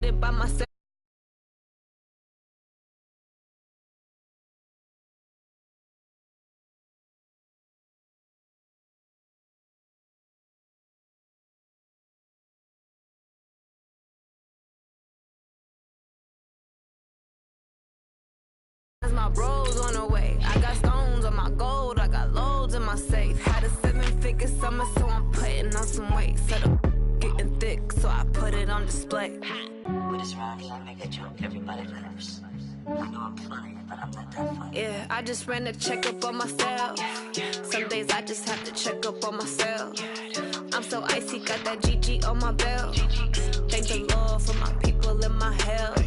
it by myself. My bros on the way. I got stones on my gold. I got loads in my safe. Had a 7-figure summer, so I'm putting on some weight. Said I'm getting thick, so I put it on display. With his rhymes, I make a joke. Everybody laughs. I know I'm funny, but I'm not that funny. Yeah, I just ran a checkup on myself. Some days I just have to check up on myself. I'm so icy, got that GG on my belt. Thank the Lord for my people in my health.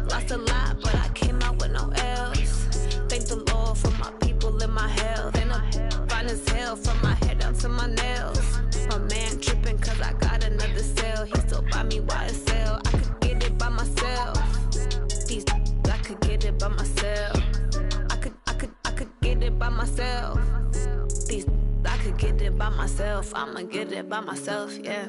Lost a lot, but I came out with no else. Thank the Lord for my people in my health. And I'm fine as hell from my head down to my nails. My man tripping cause I got another cell. He still buy me YSL. I could get it by myself. These I could get it by myself. I could get it by myself. These I could get it by myself. I'ma get it by myself, yeah.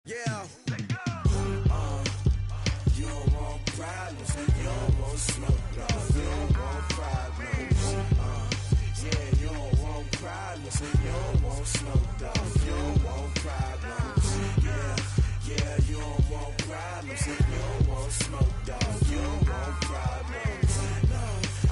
Yeah. You don't want problems. You don't want smoke, dog. You don't want problems. Yeah, you don't want problems. You don't want smoke, dog. You don't want problems. Yeah, you don't want problems. You don't want smoke, dog. You don't want problems. No,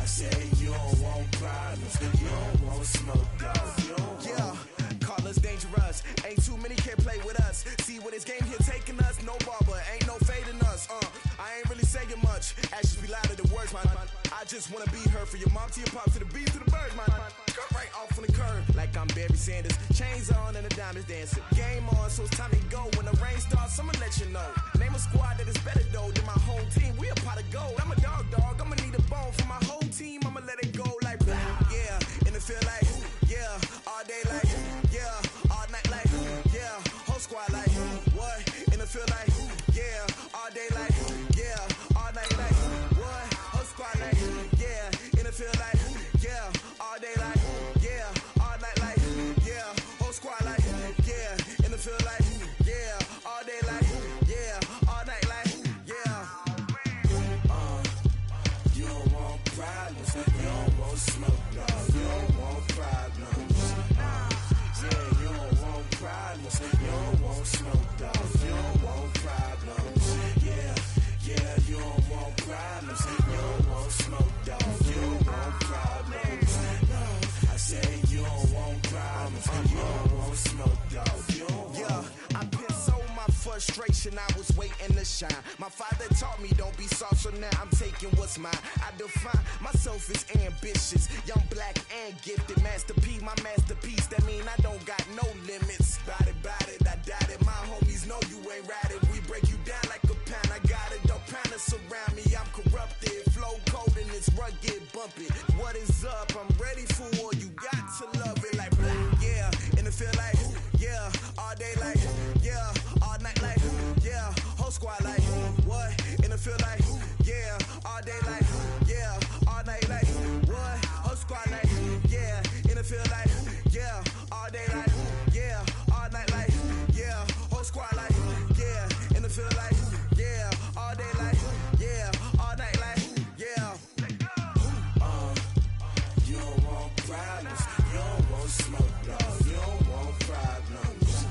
I said you don't want problems. You don't want smoke, dog. You don't want. Call us dangerous. Ain't too many can play with us. See what this game here taking us. No barber, ain't no fading us. I ain't really saying much. Actions be louder than words, man. I just wanna be heard. For your mom to your pop to the beat to the birds, man. Cut right off on the curb like I'm Barry Sanders. Chains on and the diamonds dancing. Game on, so it's time to go. When the rain starts, I'ma let you know. Name a squad that is better though than my home team. We a pot of gold. I'm a dog. I'ma need a bone for my whole team. I'ma let it go like blah. Yeah, and it feel like yeah, all day like yeah, all night like yeah, whole squad like what? And it feel like yeah, all day like yeah, all night like what? Whole squad like yeah, and it feel like yeah, all day like yeah, all night like yeah, whole squad like yeah, and it feel like yeah, all day like yeah, all night like yeah. You don't want problems, you don't want smoke, dog. You don't want problems. Yeah, you don't want problems, you don't want smoke, dog. You don't want problems. Yeah, you don't want problems, you don't want smoke, dog. You don't want problems. No, I say you don't want problems, you don't want smoke, dog. You don't want. I've been so my frustration, I was waiting to shine. My father taught me don't be soft, so now I'm taking what's mine. I define myself as ambitious, young, black, and gifted. Masterpiece, my masterpiece, that mean I don't got no limits. Bout it, I doubt it. My homies know you ain't ride it. We break you down like a pound. I got it, don't pound us around me. I'm corrupted, flow cold and it's rugged, bumpy. What is up? I'm ready for war. You got to love it like blah. Yeah, and it feel like yeah, all day like yeah, all night like yeah, whole squad like what? And it feel like yeah, all day like yeah, all night like what? Whole squad like yeah, and it feel like yeah, all day like yeah, all night like yeah, whole squad like yeah, and it feel like yeah, all day like yeah, all night like yeah. You don't want problems, you don't want smoke, dog. You don't want problems.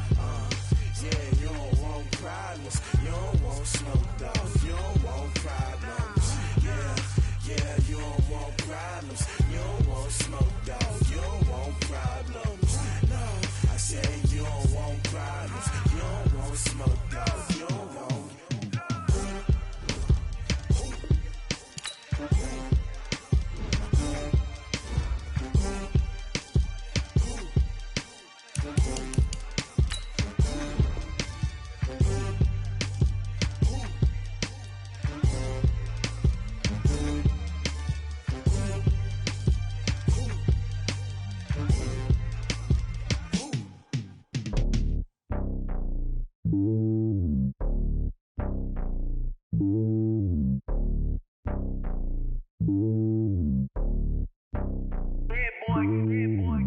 Yeah, you don't want problems, you don't want smoke, dog. You don't want problems. Yeah, you don't want problems, you don't want smoke, dog. You don't want problems.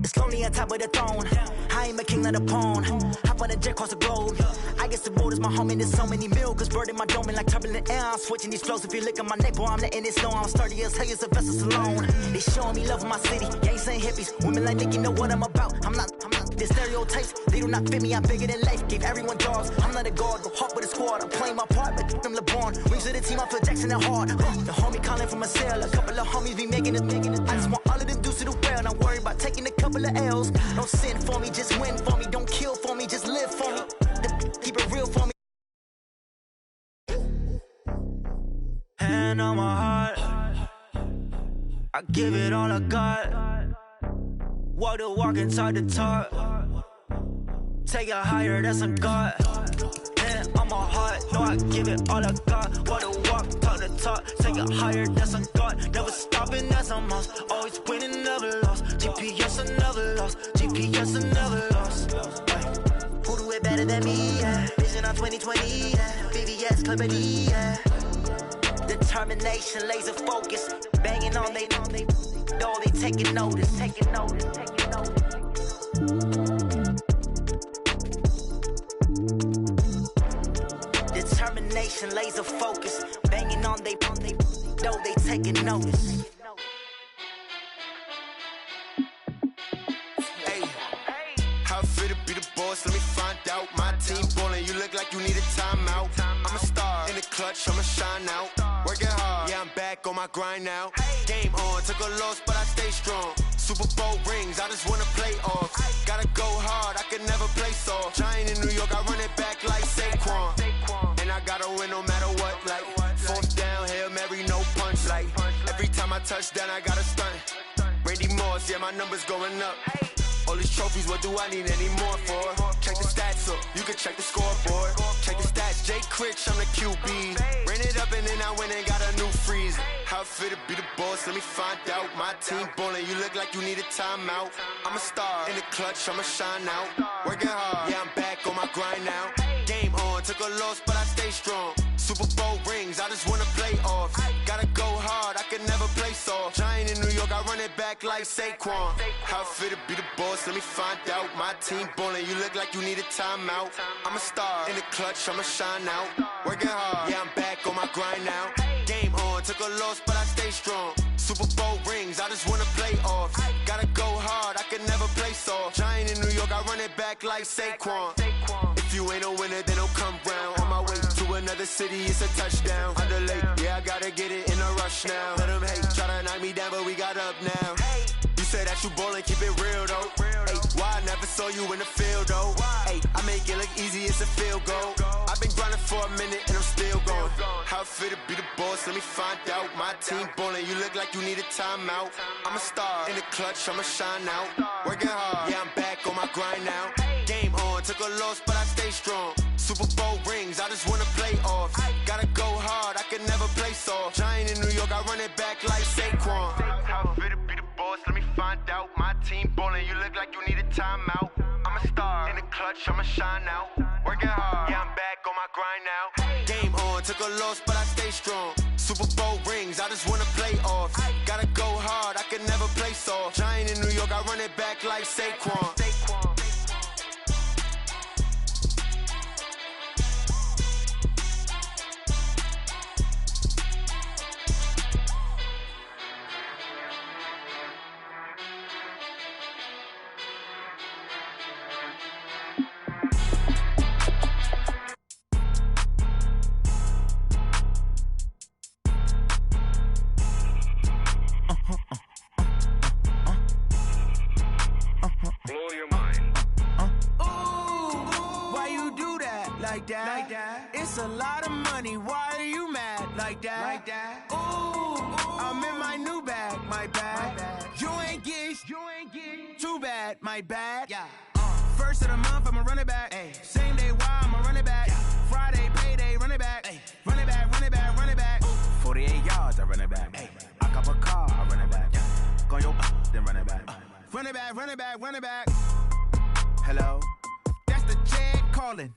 It's lonely on top of the throne. I ain't a king of the pawn. Hop on a jet across the globe. I guess the road is my home and there's so many milk. Bird in my dome and like turbulent air. I'm switching these flows. If you look at my neck, boy, I'm letting it slow. I'm sturdy as hell as a vessel alone. They showing me love in my city. Gangs saying hippies. Women like Nick, you know what I'm about. I'm not. The stereotypes, they do not fit me. I'm bigger than life. Gave everyone jobs. I'm not a guard, but hawk with a squad. I'm playing my part, but I'm LeBron. Wings of the team, I feel Jackson and hard. The homie calling from a cell. A couple of homies be making it. I just want all of them dudes to the well. Not worry about taking a couple of L's. Don't sin for me, just win for me. Don't kill for me, just live for me. Keep it real for me. Hand on my heart, I give it all I got. Walk the walk and talk the talk. Take it higher, that's a God. Hand on my heart, no, I give it all I got. Walk the walk, talk the talk. Take it higher, that's a God. Never stopping, that's a must. Always winning, never lost. GPS, I never lost. GPS, I never lost. Who do it better than me? Yeah. Vision on 2020. Yeah. VVS, Clarity. Yeah. Determination, laser focus. Banging on they know they taking notice. Taking notice. Taking notice. Determination, laser focus. Banging on they know they taking notice. Hey, how fit to be the boss? Let me find out. My team ballin', you look like you need a timeout. I'm a star in the clutch, I'ma shine out. Working hard, yeah, I'm back on my grind now. Game on, took a loss, but I stay strong. Super Bowl rings, I just wanna play off. Gotta go hard, I can never play soft. Giant in New York, I run it back like Saquon. And I gotta win no matter what, like fourth down, Hail Mary, no punch. Like every time I touch down, I gotta stunt. Randy Moss, yeah, my numbers going up. All these trophies, what do I need any more for? Check the stats up, you can check the scoreboard. Check the stats, Jay Critch, I'm the QB. Ran it up and then I went and got a new freeze. How fit to be the boss, let me find out. My team ballin', you look like you need a timeout. I'm a star in the clutch, I'ma shine out. Working hard, yeah, I'm back on my grind now. Game on, took a loss, but I stay strong. Super Bowl rings, I just wanna play off. Gotta go hard, I can never play soft. Giant in New York, I run it back like Saquon. How fit to be the boss, let me find out. My team ballin', you look like you need a timeout. I'm a star in the clutch, I'ma shine out. Working hard, yeah, I'm back on my grind now. Game on, took a loss, but I stay strong. Super Bowl rings, I just wanna play off. Gotta go hard, I can never play soft. Giant in New York, I run it back like Saquon. If you ain't a winner, then don't come round. On my way to another city, it's a touchdown. Underlay, yeah, I gotta get it in a rush now. Let them hate, try to knock me down, but we got up now. You say that you ballin', keep it real though. Hey, why I never saw you in the field though? Hey, I make it look easy, it's a field goal. I've been grinding for a minute and I'm still going. How fit to be the boss, let me find out. My team ballin', you look like you need a timeout. I'm a star in the clutch, I'ma shine out. Working hard, yeah, I'm back on my grind now. Game on, took a loss, but I stay strong. Super Bowl rings, I just wanna play off. Gotta go hard, I can never play soft. Giant in New York, I run it back like Saquon. How fit to be the boss, let me find out. My team ballin', you look like you need a timeout. I'm a star in the clutch, I'ma shine out. Working hard, yeah, I'm back on my grind now. Game on, took a loss, but I stay strong. Super Bowl rings, I just wanna play off. Gotta go hard, I can never play soft. Giant in New York, I run it back like Saquon. Like that. It's a lot of money. Why are you mad like that? Like that. Ooh, I'm in my new bag. My bad. You ain't getting too bad. My bad. Yeah. First of the month, I'ma run it back. Ay. Same day, why I'ma run it back. Yeah. Friday, payday, run it back. Ay. Run it back, run it back, run it back. 48 yards, I run it back. Ay. I cop a car, I run it back. Yeah. Go your then run it back. Run it back, run it back, run it back. Hello? That's the check calling.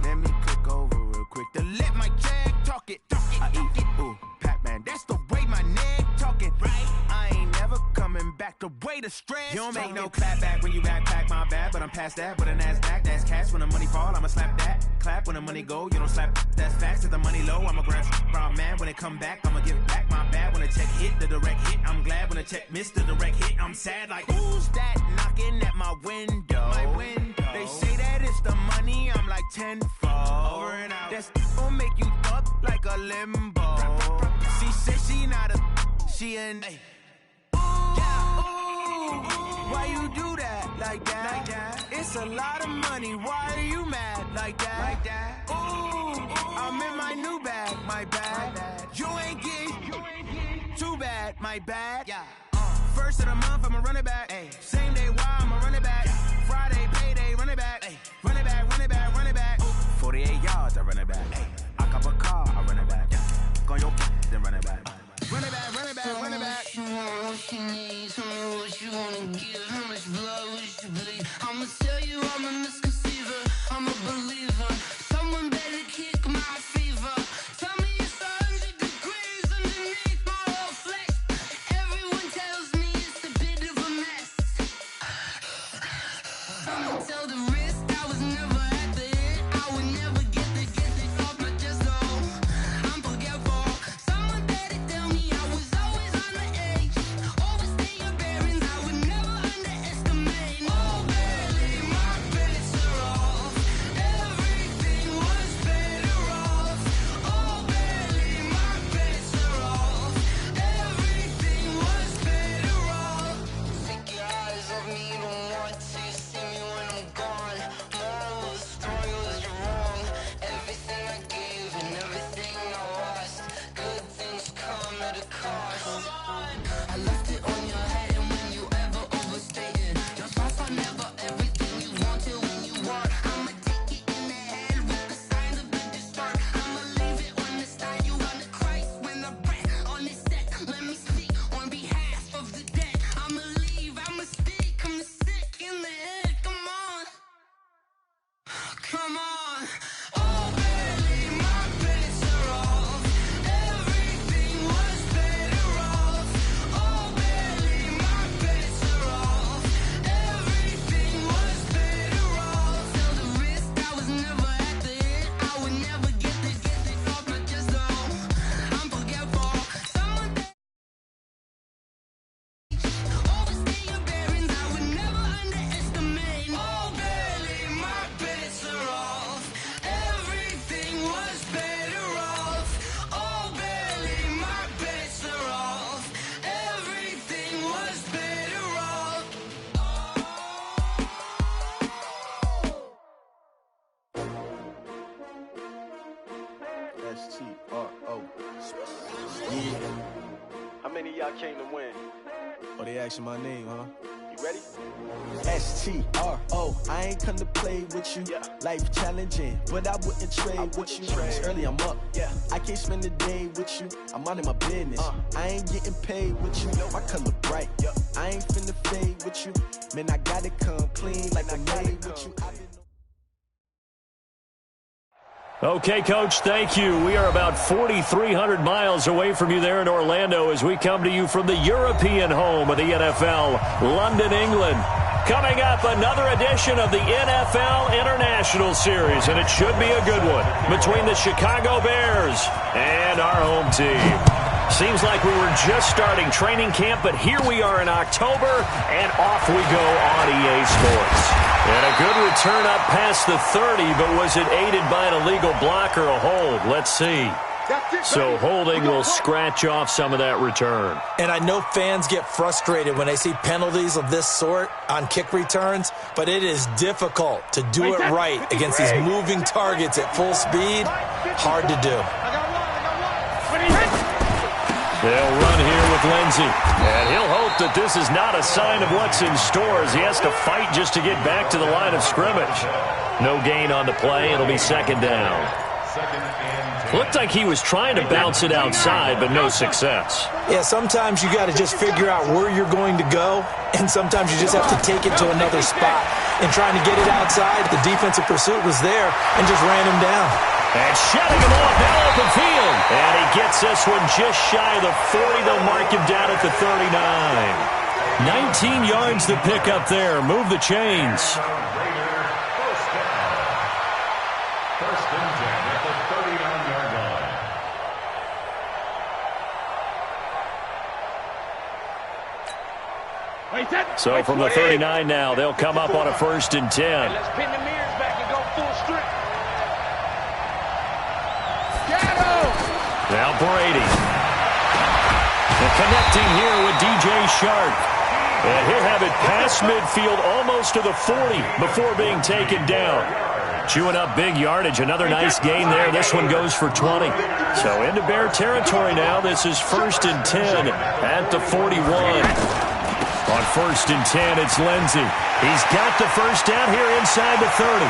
Let me click over real quick to let my check talk it. I eat it, ooh, Pac-Man. That's the way my neck talking. Right? I ain't never coming back the way to stress. You don't make no clap back when you backpack, my bad, but I'm past that. With a NASDAQ, that's cash. When the money fall, I'ma slap that. Clap when the money go, you don't slap. That's facts. If the money low, I'ma grab brown man. When it come back, I'ma give back my bad. When the check hit, the direct hit, I'm glad. When the check missed, the direct hit, I'm sad. Like, who's that knocking at my window? They say that it's the money, I'm like tenfold. Over and out. That's gon' make you up like a limbo. She said she not a, she an. Why you do that like that? It's a lot of money. Why are you mad like that? Ooh, I'm in my new bag, my bad. You ain't getting too bad, my bad. Yeah. First of the month, I'ma run it back. Ay. Same day, why I'ma run it back. Friday, payday, run it back. Ay. Run it back, run it back, run it back. 48 yards, I run it back. Ay. I cop a car, I run it back. Go on your then run it back. Run it back, run it back, run it back. What you want, what you need, tell me what you wanna give. How much blood would you bleed? I'ma tell you I'm a misconceiver, I'm a believer. Someone better kick my fever. Tell me it's 100 degrees underneath my whole flesh. Everyone tells me it's a bit of a mess. I'ma tell the risk I was never at the end. I would never get it off my chest though. I'm forgetful. Someone better tell me I was always on the edge. Overstay your bearings, I would never underestimate. Oh, barely, my bets are off. Everything was better off. Oh, barely, my bets are off. Everything was better off. Take your eyes off me, you don't want to see me when I'm gone. Moral of the story was you're wrong. Everything I gave and everything I lost. Good things come at a cost. I left it on your head, and when you ever overstay it, your thoughts are never everything you wanted when you want. I'ma take it in the head with the signs of the distort. I'ma leave it on the side. You on the Christ when I breath on this set. Let me speak on behalf of the dead. I'ma leave, I'ma speak. I'm sick in the head. Come on, come on. Oh, barely, my bets are off. Everything was better off. Oh, barely, my bets are off. Everything was better off. Tell the risk I was never at the end. I would never get it off my chest though. I'm forgetful. Someone overstay your bearings, I would never underestimate. Oh, barely, my bets are off. Everything was better off. Oh, barely, my bets are off. Everything was better off. S-T-R-O. Yeah. How many of y'all came to win? Oh, they asking my name, huh? You ready? S-T-R-O. I ain't come to play with you. Yeah. Life challenging, but I wouldn't trade with you. It's early, I'm up. Yeah. I can't spend the day with you. I'm minding my business. I ain't getting paid with you. My color bright. Yeah. I ain't finna fade with you. Man, I gotta come clean like I made with you. Okay, Coach, thank you. We are about 4,300 miles away from you there in Orlando as we come to you from the European home of the NFL, London, England. Coming up, another edition of the NFL International Series, and it should be a good one between the Chicago Bears and our home team. Seems like we were just starting training camp, but here we are in October, and off we go on EA Sports. And a good return up past the 30, but was it aided by an illegal block or a hold? Let's see. So holding will scratch off some of that return. And I know fans get frustrated when they see penalties of this sort on kick returns, but it is difficult to do it right against these moving targets at full speed. Hard to do. They'll run here with Lindsey. And he'll hope that this is not a sign of what's in store as he has to fight just to get back to the line of scrimmage. No gain on the play. It'll be second down. Looked like he was trying to bounce it outside, but no success. Yeah, sometimes you got to just figure out where you're going to go, and sometimes you just have to take it to another spot. And trying to get it outside, the defensive pursuit was there and just ran him down. And shutting him off, now open field. And he gets this one just shy of the 40. They'll mark him down at the 39. 19 yards to pick up there. Move the chains. First and 10 at the 39-yard line. So from the 39 now, they'll come up on a 1st and 10. Let's pin the mirrors back and go full strip. Now Brady. And connecting here with DJ Shark. And he'll have it past midfield almost to the 40 before being taken down. Chewing up big yardage. Another nice gain there. This one goes for 20. So into Bear territory now. This is 1st and 10 at the 41. On 1st and 10, it's Lindsey. He's got the first down here inside the 30.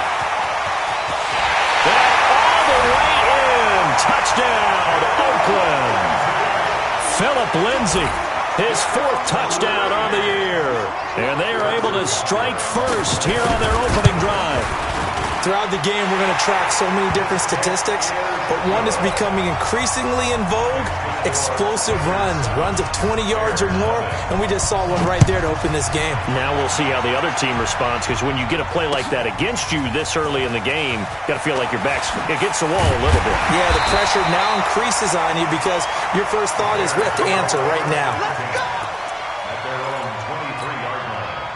And all the way in. Touchdown, Oakland. Philip Lindsey, his 4th touchdown on the year. And they are able to strike first here on their opening drive. Throughout the game, we're going to track so many different statistics, but one is becoming increasingly in vogue: explosive runs of 20 yards or more, and we just saw one right there to open this game. Now we'll see how the other team responds, because when you get a play like that against you this early in the game, you got to feel like your back's against the wall a little bit. Yeah, the pressure now increases on you because your first thought is we have to answer right now. At their own 23-yard line.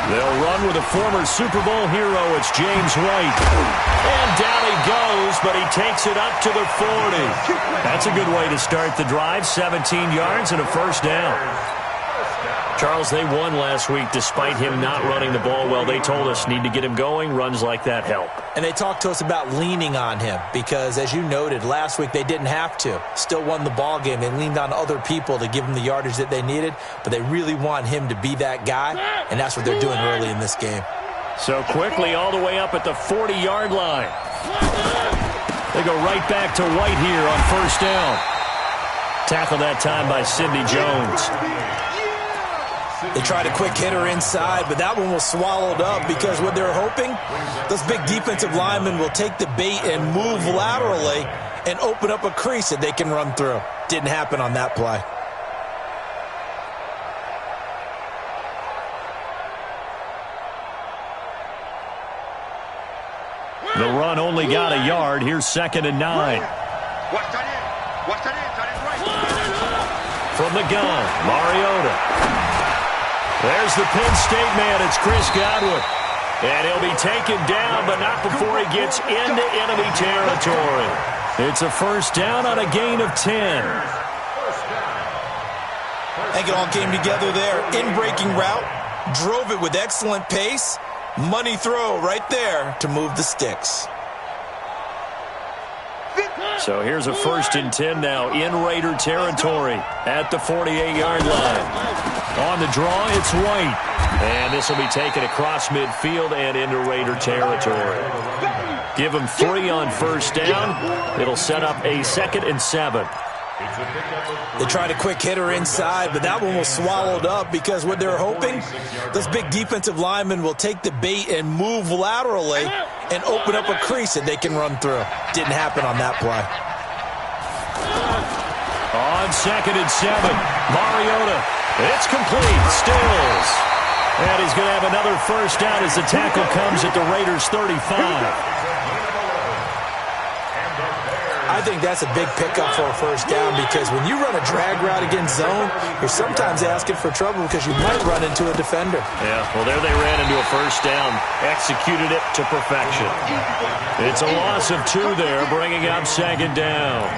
They'll run with a former Super Bowl hero. It's James White. And down he goes, but he takes it up to the 40. That's a good way to start the drive. 17 yards and a first down. Charles, they won last week despite him not running the ball well. They told us need to get him going. Runs like that help. And they talked to us about leaning on him because, as you noted, last week they didn't have to. Still won the ball game. They leaned on other people to give them the yardage that they needed, but they really want him to be that guy, and that's what they're doing early in this game. So quickly all the way up at the 40-yard line. They go right back to White here on first down. Tackle that time by Sidney Jones. They tried a quick hitter inside, but that one was swallowed up because what they're hoping, those big defensive linemen will take the bait and move laterally and open up a crease that they can run through. Didn't happen on that play. The run only got a yard. Here's 2nd and 9. Watch that in. Watch that in. That is right. From the gun, Mariota. There's the Penn State man. It's Chris Godwin. And he'll be taken down, but not before he gets into enemy territory. It's a first down on a gain of 10. I think it all came together there. In-breaking route, drove it with excellent pace. Money throw right there to move the sticks. So here's a 1st and 10 now in Raider territory at the 48-yard line. On the draw, it's White. And this will be taken across midfield and into Raider territory. Give him 3 on first down. It'll set up a 2nd and 7. They tried a quick hitter inside, but that one was swallowed up because what they're hoping, those big defensive linemen will take the bait and move laterally and open up a crease that they can run through. Didn't happen on that play. On 2nd and 7, Mariota. It's complete. Stills. And he's going to have another first down as the tackle comes at the Raiders' 35. I think that's a big pickup for a first down because when you run a drag route against zone, you're sometimes asking for trouble because you might run into a defender. Yeah, well, there they ran into a first down, executed it to perfection. It's a loss of 2 there, bringing up 2nd down.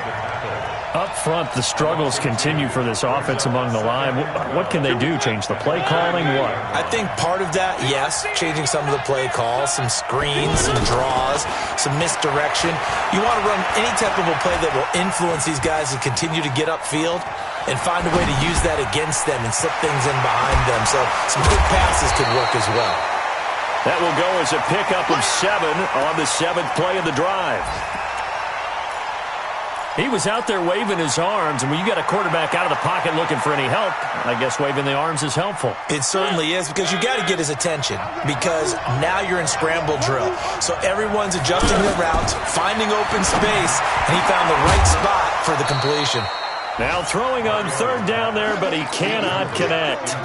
Up front, the struggles continue for this offense among the line. What can they do? Change the play calling? What? I think part of that, yes, changing some of the play calls, some screens, some draws, some misdirection. You want to run any type of a play that will influence these guys to continue to get upfield and find a way to use that against them and slip things in behind them. So some quick passes could work as well. That will go as a pickup of 7 on the 7th play of the drive. He was out there waving his arms, and when you got a quarterback out of the pocket looking for any help, I guess waving the arms is helpful. It certainly is, because you got to get his attention, because now you're in scramble drill. So everyone's adjusting their routes, finding open space, and he found the right spot for the completion. Now throwing on third down there, but he cannot connect.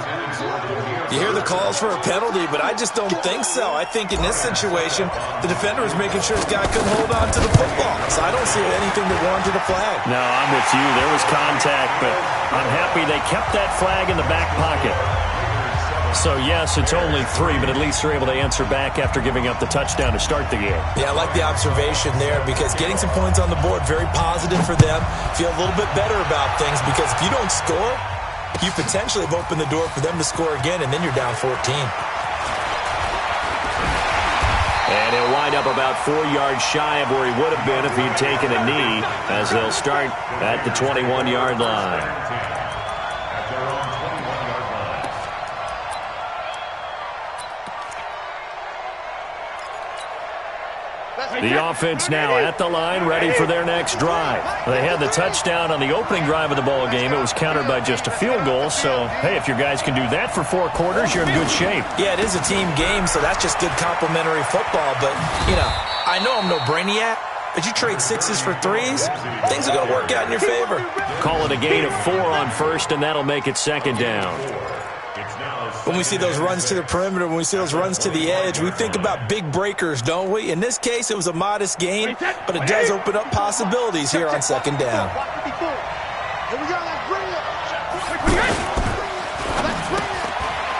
You hear the calls for a penalty, but I just don't think so. I think in this situation, the defender was making sure his guy couldn't hold on to the football. So I don't see anything that warranted a flag. No, I'm with you. There was contact, but I'm happy they kept that flag in the back pocket. So, yes, it's only 3, but at least they're able to answer back after giving up the touchdown to start the game. Yeah, I like the observation there, because getting some points on the board, very positive for them. Feel a little bit better about things, because if you don't score, you potentially have opened the door for them to score again, and then you're down 14. And he'll wind up about 4 yards shy of where he would have been if he'd taken a knee, as they'll start at the 21-yard line. The offense now at the line, ready for their next drive. They had the touchdown on the opening drive of the ball game. It was countered by just a field goal. So, hey, if your guys can do that for 4 quarters, you're in good shape. Yeah, it is a team game, so that's just good complementary football. But, you know, I know I'm no brainiac, but you trade 6s for 3s, things are going to work out in your favor. Call it a gain of 4 on first, and that'll make it second down. When we see those runs to the perimeter, when we see those runs to the edge, we think about big breakers, don't we? In this case, it was a modest gain, but it does open up possibilities here on second down.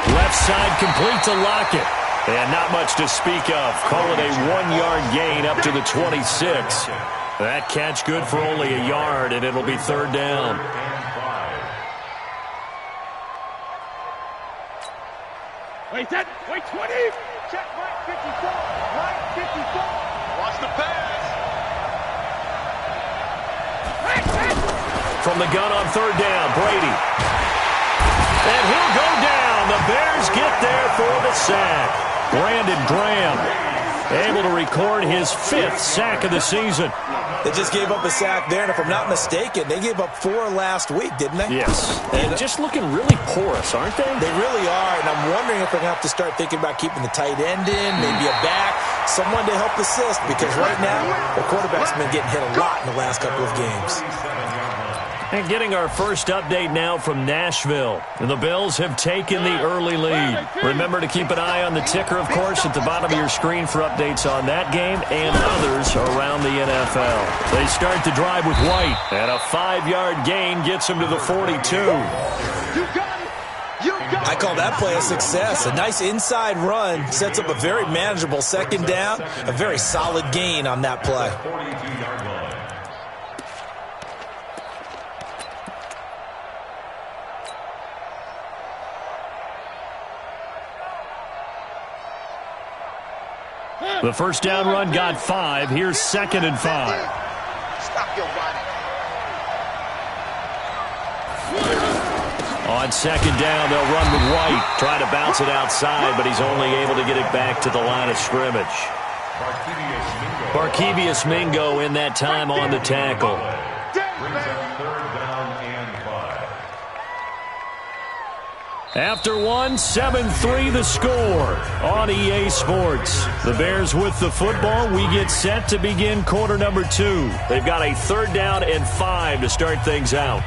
Left side complete to Lockett. And not much to speak of. Call it a 1-yard gain up to the 26. That catch good for only a yard, and it'll be third down. Wait, 20. Check right 54. Right 54. Watch the pass. From the gun on third down, Brady. And he'll go down. The Bears get there for the sack. Brandon Graham able to record his 5th sack of the season. They just gave up a sack there, and if I'm not mistaken, they gave up 4 last week, didn't they? Yes. And just looking really porous, aren't they? They really are, and I'm wondering if they're going to have to start thinking about keeping the tight end in, maybe a back, someone to help assist, because right now, the quarterback's been getting hit a lot in the last couple of games. And getting our first update now from Nashville. And the Bills have taken the early lead. Remember to keep an eye on the ticker, of course, at the bottom of your screen for updates on that game and others around the NFL. They start the drive with White, and a 5-yard gain gets them to the 42. I call that play a success. A nice inside run sets up a very manageable second down, a very solid gain on that play. The first down run got 5. Here's 2nd and 5. Stop your running. On second down, they'll run with White. Try to bounce it outside, but he's only able to get it back to the line of scrimmage. Barkevius Mingo in that time on the tackle. After 1, 7-3 the score on EA Sports. The Bears with the football. We get set to begin quarter number 2. They've got a 3rd down and 5 to start things out.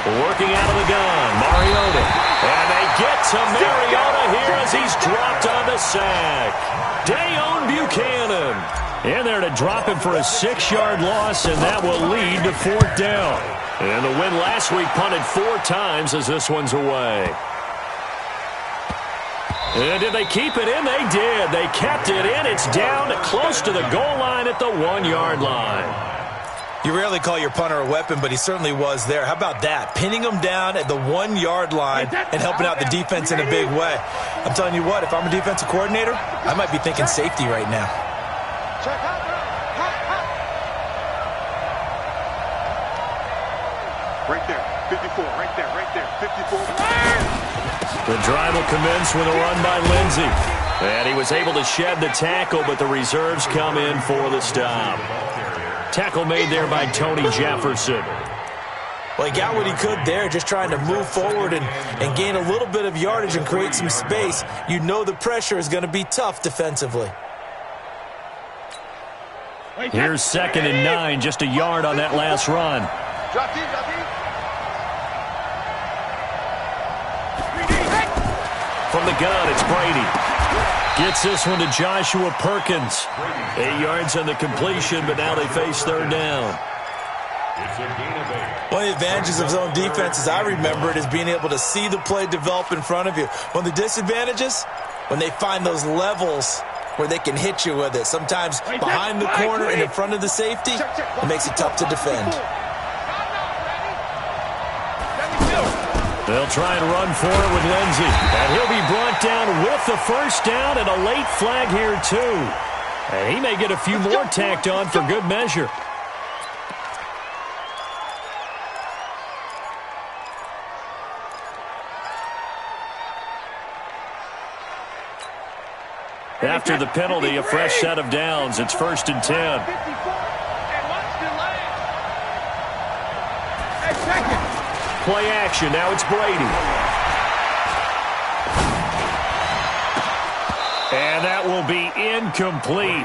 Working out of the gun, Mariota. And they get to Mariota here as he's dropped on the sack. Dayon Buchanan in there to drop him for a 6-yard loss, and that will lead to 4th down. And the win last week punted 4 times as this one's away. And did they keep it in? They did. They kept it in. It's down close to the goal line at the 1-yard line. You rarely call your punter a weapon, but he certainly was there. How about that? Pinning him down at the 1-yard line and helping out the defense in a big way. I'm telling you what, if I'm a defensive coordinator, I might be thinking safety right now. Right there. 54. Right there. 54. The drive will commence with a run by Lindsey. And he was able to shed the tackle, but the reserves come in for the stop. Tackle made there by Tony Jefferson. Well, he got what he could there, just trying to move forward and gain a little bit of yardage and create some space. You know the pressure is going to be tough defensively. Here's 2nd and 9, just a yard on that last run. From the gun, it's Brady. Gets this one to Joshua Perkins. 8 yards on the completion, but now they face 3rd down. One of the advantages of zone defense, as I remember it, is being able to see the play develop in front of you. One of the disadvantages, when they find those levels where they can hit you with it. Sometimes behind the corner and in front of the safety, it makes it tough to defend. They'll try and run for it with Lindsey. And he'll be brought down with the first down and a late flag here, too. And he may get a few more tacked on for good measure. After the penalty, a fresh set of downs. It's 1st and 10. Play action. Now it's Brady. And that will be incomplete.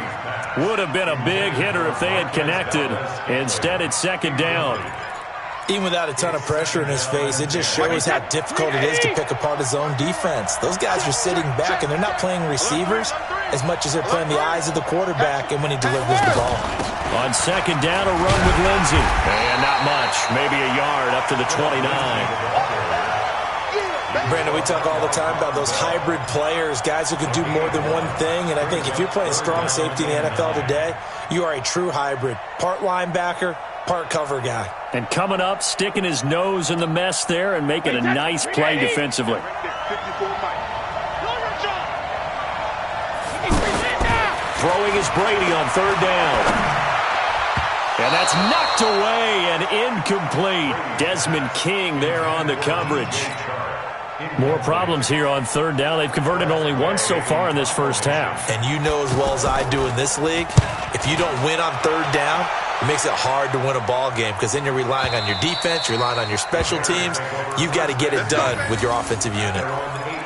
Would have been a big hitter if they had connected. Instead, it's 2nd down. Even without a ton of pressure in his face, it just shows how difficult it is to pick apart his own defense. Those guys are sitting back, and they're not playing receivers as much as they're playing the eyes of the quarterback and when he delivers the ball. On 2nd down, a run with Lindsey. And not much. Maybe a yard up to the 29. Brandon, we talk all the time about those hybrid players, guys who can do more than one thing. And I think if you're playing strong safety in the NFL today, you are a true hybrid. Part linebacker, part cover guy. And coming up, sticking his nose in the mess there and making a nice play defensively. Throwing is Brady on 3rd down. And that's knocked away and incomplete. Desmond King there on the coverage. More problems here on 3rd down. They've converted only once so far in this first half. And you know as well as I do in this league, if you don't win on 3rd down, it makes it hard to win a ball game because then you're relying on your defense, you're relying on your special teams. You've got to get it done with your offensive unit.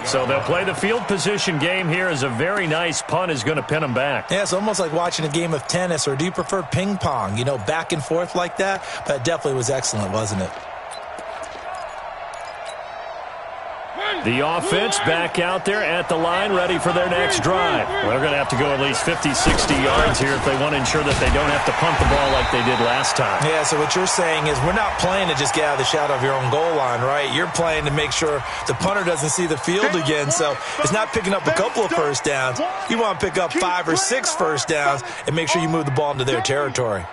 So they'll play the field position game here as a very nice punt is going to pin them back. Yeah, it's almost like watching a game of tennis, or do you prefer ping pong? You know, back and forth like that? But it definitely was excellent, wasn't it? The offense back out there at the line, ready for their next drive. Well, they're going to have to go at least 50, 60 yards here if they want to ensure that they don't have to punt the ball like they did last time. Yeah, so what you're saying is we're not playing to just get out of the shadow of your own goal line, right? You're playing to make sure the punter doesn't see the field again, so it's not picking up a couple of first downs. You want to pick up 5 or 6 first downs and make sure you move the ball into their territory.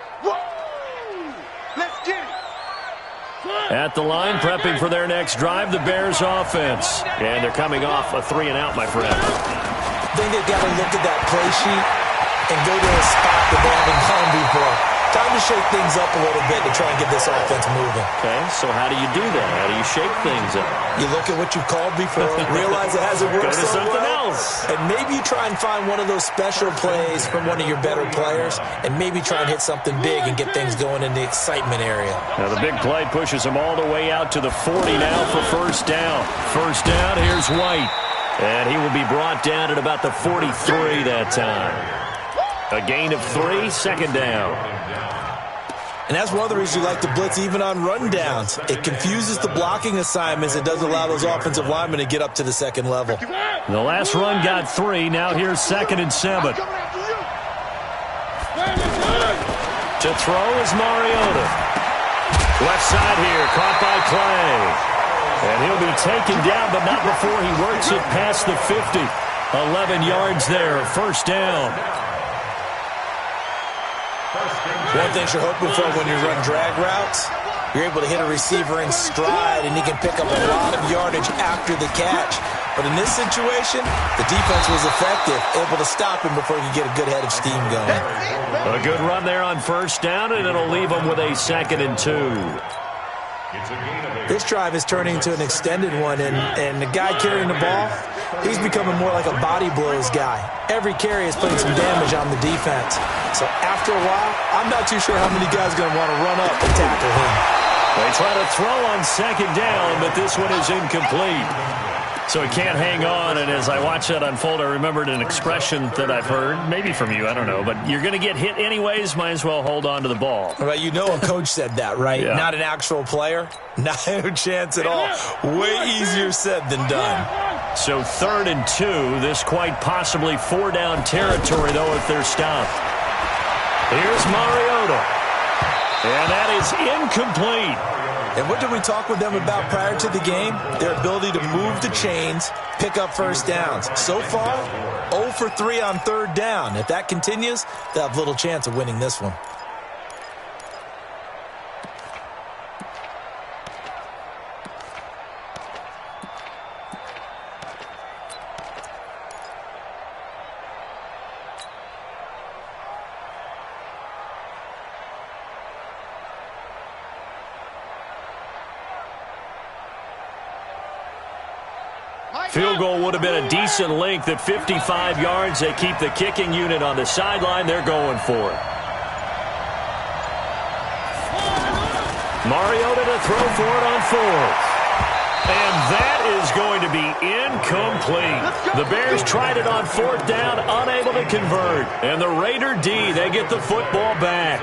At the line, prepping for their next drive, the Bears offense. And they're coming off a 3-and-out, my friend. I think they've got to look at that play sheet and go to a spot that they haven't gone before. Time to shake things up a little bit to try and get this offense moving. Okay, so how do you do that? How do you shake things up? You look at what you've called before, realize it hasn't worked so well. Something else. And maybe you try and find one of those special plays from one of your better players, and maybe try and hit something big and get things going in the excitement area. Now the big play pushes them all the way out to the 40 now for first down. First down, here's White. And he will be brought down at about the 43 that time. A gain of 3, 2nd down. And that's one of the reasons you like to blitz even on rundowns. It confuses the blocking assignments. It doesn't allow those offensive linemen to get up to the second level. The last run got 3. Now here's 2nd and 7. To throw is Mariota. Left side here, caught by Clay. And he'll be taken down, but not before he works it past the 50. 11 yards there, first down. One thing you're hoping for when you run drag routes, you're able to hit a receiver in stride, and he can pick up a lot of yardage after the catch. But in this situation, the defense was effective, able to stop him before he could get a good head of steam going. A good run there on first down, and it'll leave him with a 2nd and 2. This drive is turning into an extended one, and the guy carrying the ball, he's becoming more like a body blows guy. Every carry is putting some damage on the defense. So after a while, I'm not too sure how many guys are going to want to run up and tackle him. They try to throw on second down, but this one is incomplete. So he can't hang on, and as I watch that unfold, I remembered an expression that I've heard, maybe from you, I don't know, but you're going to get hit anyways, might as well hold on to the ball. Right, you know a coach said that, right? Yeah. Not an actual player? No chance at all. Way easier said than done. So 3rd and 2, this quite possibly 4-down territory, though, if they're stopped. Here's Mariota, and that is incomplete. And what did we talk with them about prior to the game? Their ability to move the chains, pick up first downs. So far, 0 for 3 on 3rd down. If that continues, they'll have little chance of winning this one. Field goal would have been a decent length at 55 yards. They keep the kicking unit on the sideline. They're going for it. Mariota to throw for it on 4th. And that is going to be incomplete. The Bears tried it on 4th down, unable to convert. And the Raider D, they get the football back.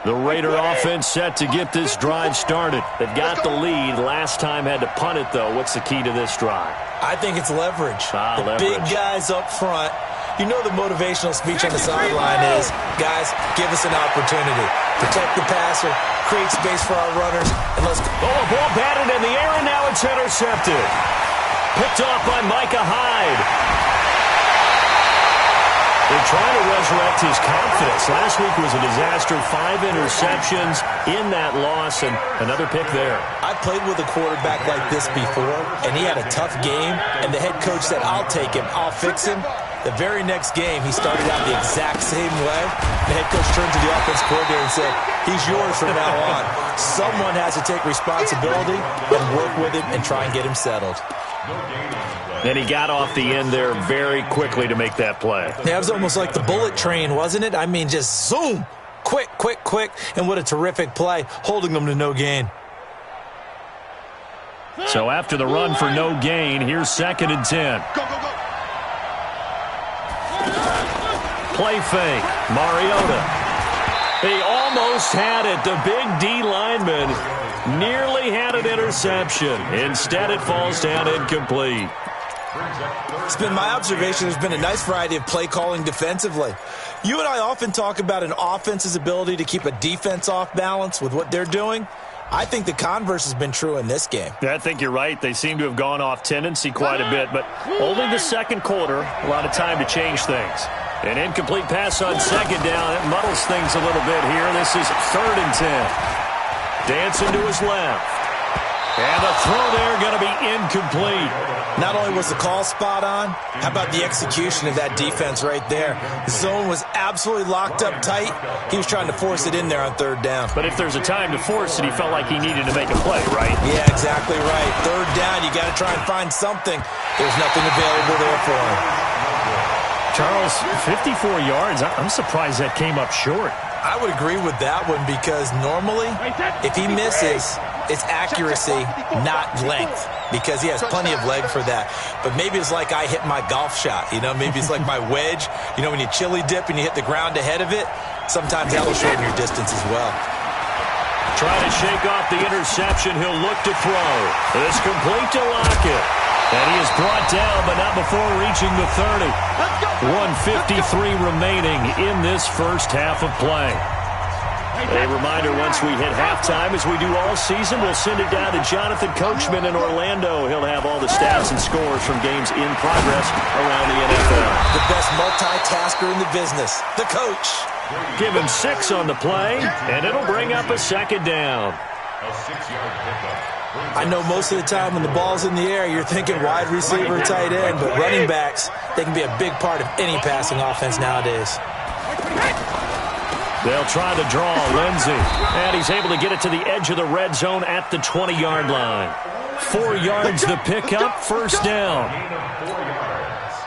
The Raider offense set to get this drive started. They've got the lead. Last time had to punt it, though. What's the key to this drive? I think it's leverage. The leverage. Big guys up front. You know the motivational speech on the sideline is, guys, give us an opportunity. Protect the passer, create space for our runners, and let's go. Oh, a ball batted in the air, and now it's intercepted. Picked off by Micah Hyde. They're trying to resurrect his confidence. Last week was a disaster. 5 interceptions in that loss, and another pick there. I played with a quarterback like this before, and he had a tough game, and the head coach said, I'll take him, I'll fix him. The very next game, he started out the exact same way. The head coach turned to the offense coordinator and said, he's yours from now on. Someone has to take responsibility and work with him and try and get him settled. And he got off the end there very quickly to make that play. Yeah, it was almost like the bullet train, wasn't it? I mean, just zoom, quick, quick, quick, and what a terrific play, holding them to no gain. So after the run for no gain, here's 2nd and 10. Go, go, go. Play fake, Mariota. He almost had it. The big D lineman nearly had an interception. Instead, it falls down incomplete. It's been my observation there's been a nice variety of play calling defensively. You and I often talk about an offense's ability to keep a defense off balance with what they're doing. I think the converse has been true in this game. Yeah, I think you're right. They seem to have gone off tendency quite a bit, but only the second quarter, a lot of time to change things. An incomplete pass on 2nd down. It muddles things a little bit here. This is 3rd and 10. Dancing to his left. And the throw there going to be incomplete. Not only was the call spot on, how about the execution of that defense right there? The zone was absolutely locked up tight. He was trying to force it in there on 3rd down. But if there's a time to force it, he felt like he needed to make a play, right? Yeah, exactly right. 3rd down, you got to try and find something. There's nothing available there for him. Charles, 54 yards. I'm surprised that came up short. I would agree with that one because normally, if he misses, it's accuracy, not length, because he has plenty of leg for that. But maybe it's like I hit my golf shot, you know? Maybe it's like my wedge. You know, when you chili dip and you hit the ground ahead of it, sometimes that'll shorten your distance as well. Trying to shake off the interception. He'll look to throw. It's complete to Lockett. And he is brought down, but not before reaching the 30. 1:53 remaining in this first half of play. A reminder, once we hit halftime, as we do all season, we'll send it down to Jonathan Coachman in Orlando. He'll have all the stats and scores from games in progress around the NFL. The best multitasker in the business, the coach. Give him 6 on the play, and it'll bring up a 2nd down. A 6-yard pickup. I know most of the time when the ball's in the air, you're thinking wide receiver, tight end, but running backs, they can be a big part of any passing offense nowadays. They'll try the draw, Lindsey. And he's able to get it to the edge of the red zone at the 20-yard line. 4 yards the pickup, first down.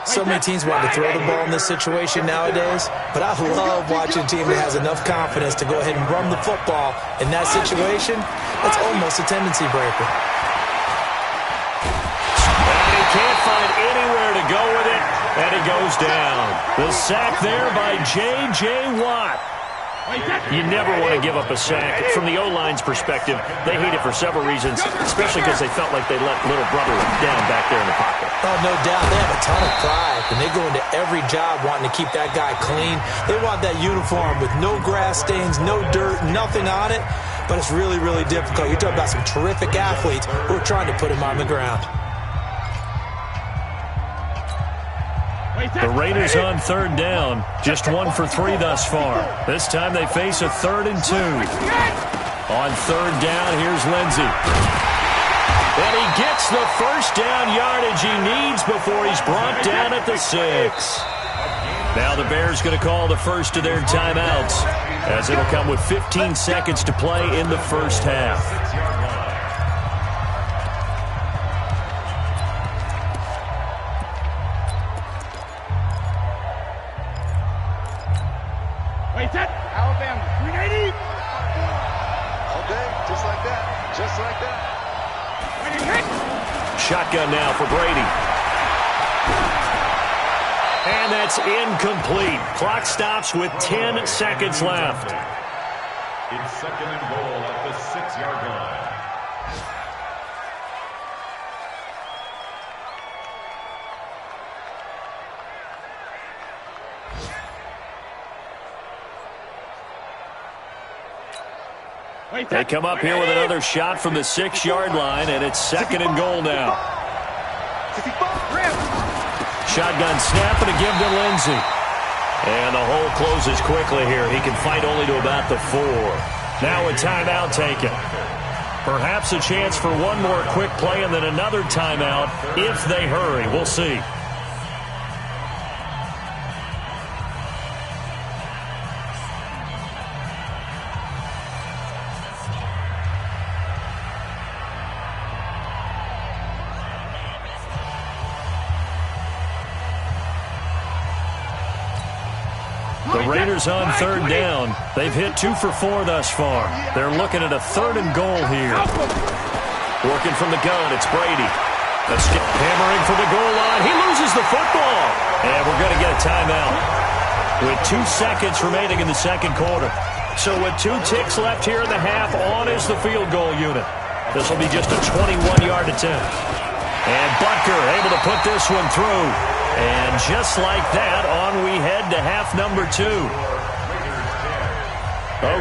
So many teams want to throw the ball in this situation nowadays, but I love watching a team that has enough confidence to go ahead and run the football. In that situation, that's almost a tendency breaker. And he can't find anywhere to go with it, and he goes down. The sack there by J.J. Watt. You never want to give up a sack. From the O-line's perspective, they hate it for several reasons, especially because they felt like they let little brother down back there in the pocket. Oh, no doubt. They have a ton of pride, and they go into every job wanting to keep that guy clean. They want that uniform with no grass stains, no dirt, nothing on it, but it's really, really difficult. You're talking about some terrific athletes who are trying to put him on the ground. The Raiders on third down, just 1 for 3 thus far. This time they face a 3rd and 2. On third down, here's Lindsey. And he gets the first down yardage he needs before he's brought down at the 6. Now the Bears going to call the first of their timeouts, as it'll come with 15 seconds to play in the first half. Alabama, 380. Okay, just like that. Just like that. Shotgun now for Brady. And that's incomplete. Clock stops with 10 seconds left. It's 2nd and goal at the 6-yard line. They come up here with another shot from the 6-yard line, and it's 2nd and goal now. Shotgun snap and a give to Lindsey. And the hole closes quickly here. He can fight only to about the 4. Now a timeout taken. Perhaps a chance for one more quick play and then another timeout if they hurry. We'll see. The Raiders on third down. They've hit 2 for 4 thus far. They're looking at a 3rd and goal here. Working from the gun, it's Brady. Hammering for the goal line. He loses the football. And we're going to get a timeout with 2 seconds remaining in the second quarter. So with 2 ticks left here in the half, on is the field goal unit. This will be just a 21-yard attempt. And Butker able to put this one through. And just like that, on we head to half number 2.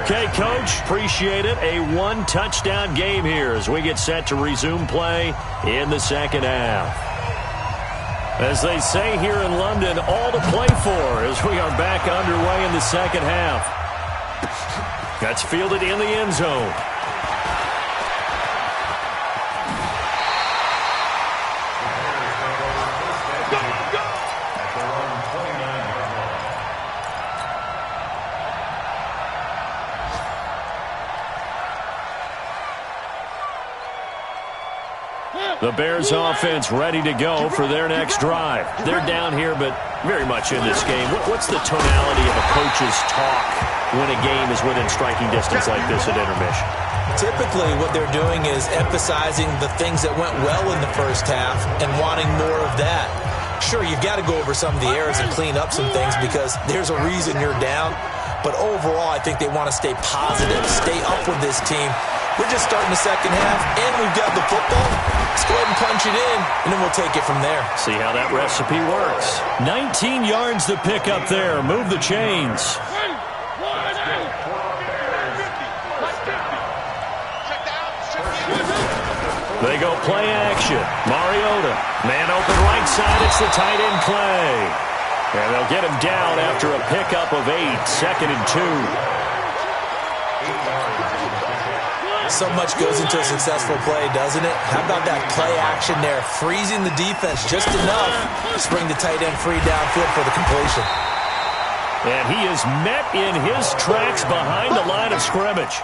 Okay, Coach, appreciate it. A 1-touchdown game here as we get set to resume play in the second half. As they say here in London, all to play for as we are back underway in the second half. That's fielded in the end zone. The Bears offense ready to go for their next drive. They're down here, but very much in this game. What's the tonality of a coach's talk when a game is within striking distance like this at intermission? Typically, what they're doing is emphasizing the things that went well in the first half and wanting more of that. Sure, you've got to go over some of the errors and clean up some things because there's a reason you're down. But overall, I think they want to stay positive, stay up with this team. We're just starting the second half, and we've got the football. Let's go ahead and punch it in, and then we'll take it from there. See how that recipe works. 19 yards to pick up there. Move the chains. They go play action. Mariota. Man open right side. It's the tight end play. And they'll get him down after a pickup of 8. 2nd and 2. So much goes into a successful play, doesn't it? How about that play action there? Freezing the defense just enough to bring the tight end free downfield for the completion. And he is met in his tracks behind the line of scrimmage.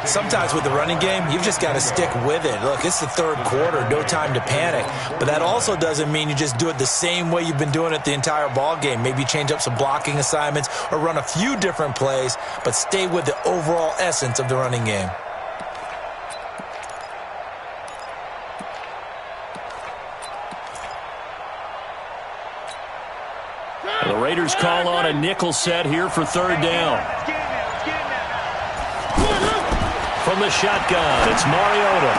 Sometimes with the running game, you've just got to stick with it. Look, it's the third quarter, no time to panic. But that also doesn't mean you just do it the same way you've been doing it the entire ball game. Maybe change up some blocking assignments or run a few different plays, but stay with the overall essence of the running game. The Raiders call on a nickel set here for third down. From the shotgun, it's Mariota.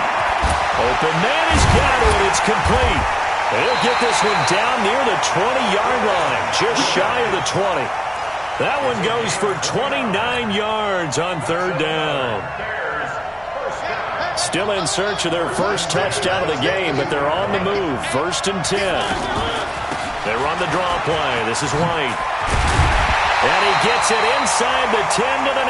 Open man has got it. It's complete. He'll get this one down near the 20-yard line, just shy of the 20. That one goes for 29 yards on third down. Still in search of their first touchdown of the game, but they're on the move. 1st and 10. They run the draw play. This is White. And he gets it inside the 10 to the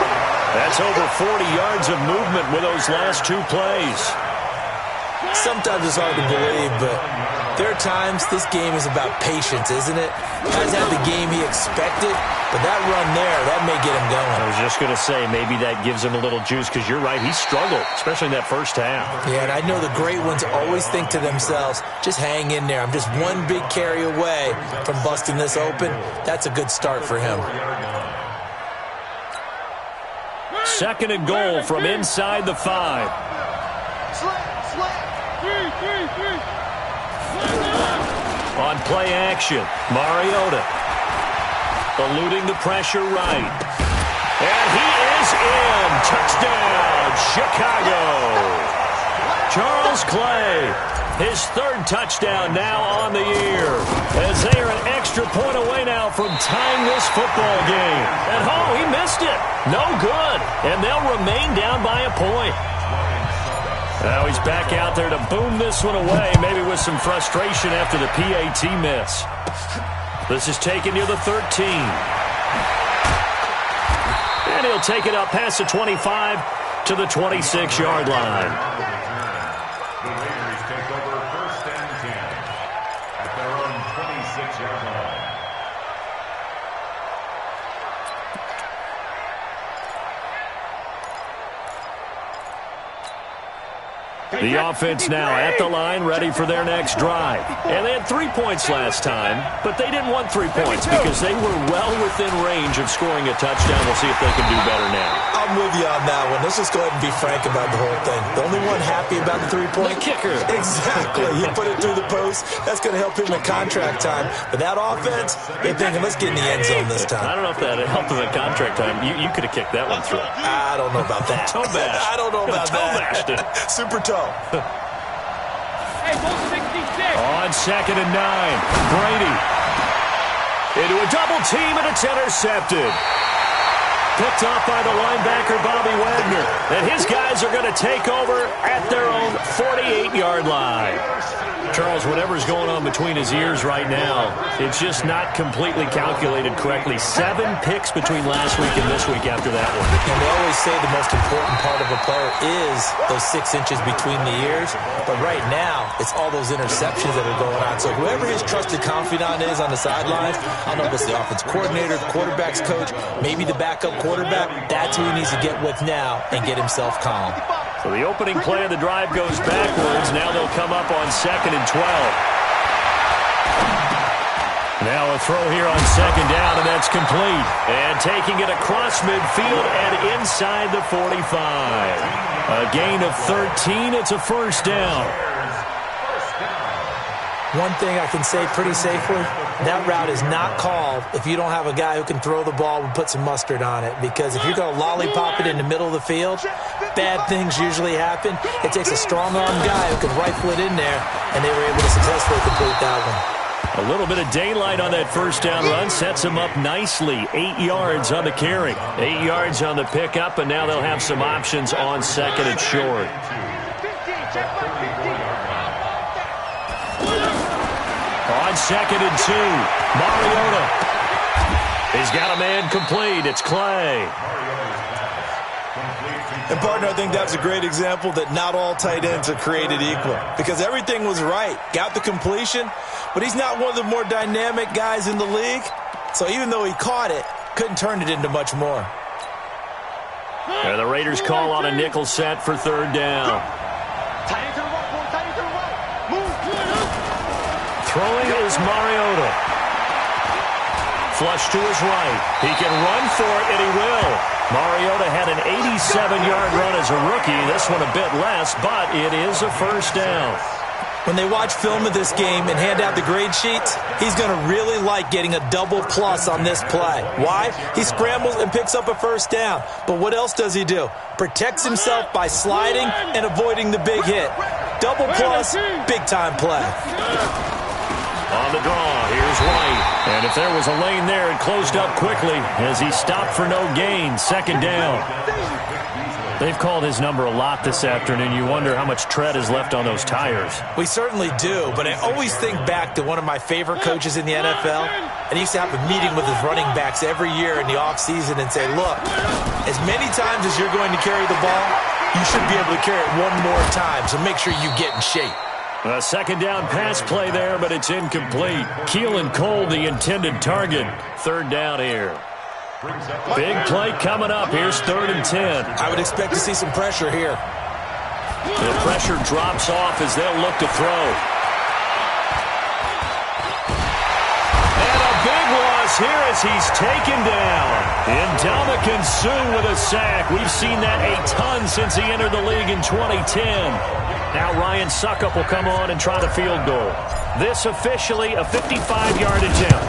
9. That's over 40 yards of movement with those last two plays. Sometimes it's hard to believe, but there are times this game is about patience, isn't it? Guys had the game he expected, but that run there, that may get him going. I was just going to say, maybe that gives him a little juice, because you're right, he struggled, especially in that first half. Yeah, and I know the great ones always think to themselves, just hang in there. I'm just one big carry away from busting this open. That's a good start for him. 2nd and goal from inside the 5. On play action, Mariota eluding the pressure right. And he is in. Touchdown, Chicago. Charles Clay, his 3rd touchdown now on the year, as they are an extra point away now from tying this football game. At home, he missed it. No good. And they'll remain down by a point. Now he's back out there to boom this one away, maybe with some frustration after the PAT miss. This is taken near the 13. And he'll take it up past the 25 to the 26-yard line. The Raiders take over 1st and 10 at their own 26-yard line. The offense now at the line, ready for their next drive. And they had 3 points last time, but they didn't want 3 points because they were well within range of scoring a touchdown. We'll see if they can do better now. I'm with you on that one. Let's just go ahead and be frank about the whole thing. The only one happy about the 3-point? The kicker. Exactly. He put it through the post. That's going to help him in contract time. But that offense, they're thinking, let's get in the end zone this time. I don't know if that helped him in contract time. You could have kicked that one through. I don't know about that. Toe bash. I don't know about Toe bashed it. Super toe. Hey, ball 66. On 2nd and 9, Brady into a double team, and it's intercepted. Picked off by the linebacker, Bobby Wagner. And his guys are going to take over at their own 48-yard line. Charles, whatever's going on between his ears right now, it's just not completely calculated correctly. 7 picks between last week and this week after that one. And they always say the most important part of a player is those 6 inches between the ears. But right now, it's all those interceptions that are going on. So whoever his trusted confidant is on the sidelines, I don't know if it's the offense coordinator, the quarterback's coach, maybe the backup quarterback, that's who he needs to get with now and get himself calm. So the opening play of the drive goes backwards. Now they'll come up on 2nd and 12. Now a throw here on 2nd down, and that's complete. And taking it across midfield and inside the 45. A gain of 13. It's a 1st down. One thing I can say pretty safely, that route is not called if you don't have a guy who can throw the ball and put some mustard on it. Because if you're going to lollipop it in the middle of the field, bad things usually happen. It takes a strong-armed guy who can rifle it in there, and they were able to successfully complete that one. A little bit of daylight on that 1st down run sets them up nicely. 8 yards on the carry, 8 yards on the pickup, and now they'll have some options on 2nd and short. On 2nd and 2, Mariota. He's got a man complete. It's Clay. And, partner, I think that's a great example that not all tight ends are created equal. Because everything was right. Got the completion, but he's not one of the more dynamic guys in the league. So even though he caught it, couldn't turn it into much more. And the Raiders call on a nickel set for third down. Throwing is Mariota. Flush to his right. He can run for it, and he will. Mariota had an 87-yard run as a rookie. This one a bit less, but it is a first down. When they watch film of this game and hand out the grade sheets, he's going to really like getting a double plus on this play. Why? He scrambles and picks up a first down. But what else does he do? Protects himself by sliding and avoiding the big hit. Double plus, big-time play. On the draw, here's White. And if there was a lane there, it closed up quickly as he stopped for no gain. Second down. They've called his number a lot this afternoon. You wonder how much tread is left on those tires. We certainly do, but I always think back to one of my favorite coaches in the NFL, and he used to have a meeting with his running backs every year in the offseason and say, look, as many times as you're going to carry the ball, you should be able to carry it one more time, so make sure you get in shape. A second down pass play there, but it's incomplete. Keelan Cole, the intended target. Third down here. Big play coming up. Here's 3rd and 10. I would expect to see some pressure here. The pressure drops off as they'll look to throw. And a big loss here as he's taken down. Ndamukong Suh with a sack. We've seen that a ton since he entered the league in 2010. Now Ryan Suckup will come on and try the field goal. This officially a 55-yard attempt.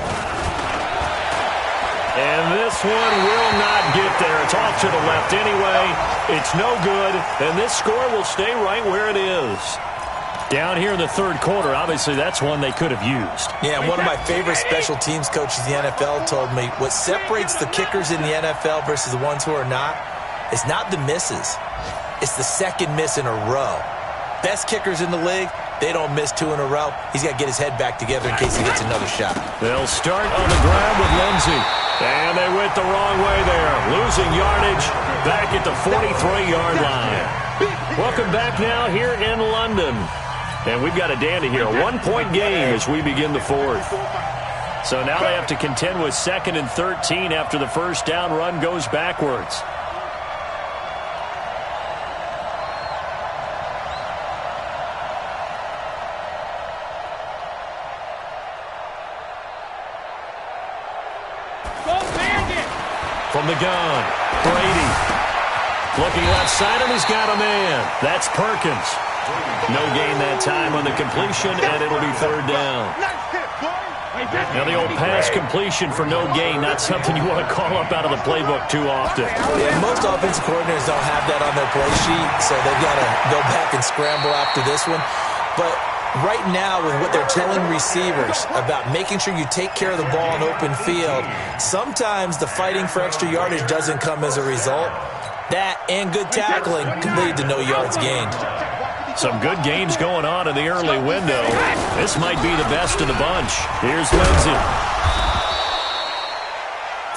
And this one will not get there. It's off to the left anyway. It's no good, and this score will stay right where it is. Down here in the third quarter, obviously that's one they could have used. Yeah, one of my favorite special teams coaches in the NFL told me what separates the kickers in the NFL versus the ones who are not is not the misses. It's the second miss in a row. Best kickers in the league, they don't miss 2 in a row. He's got to get his head back together in case he gets another shot. They'll start on the ground with Lindsey. And they went the wrong way there. Losing yardage back at the 43-yard line. Welcome back now here in London. And we've got a dandy here. A 1-point game as we begin the fourth. So now they have to contend with 2nd and 13 after the first down run goes backwards. From the gun, Brady. Looking left side, and he's got a man. That's Perkins. No gain that time on the completion, and it'll be 3rd down. Now the old pass completion for no gain, not something you want to call up out of the playbook too often. Yeah, most offensive coordinators don't have that on their play sheet, so they've got to go back and scramble after this one. But right now, with what they're telling receivers about making sure you take care of the ball in open field, sometimes the fighting for extra yardage doesn't come as a result. That and good tackling can lead to no yards gained. Some good games going on in the early window. This might be the best of the bunch. Here's Lindsey.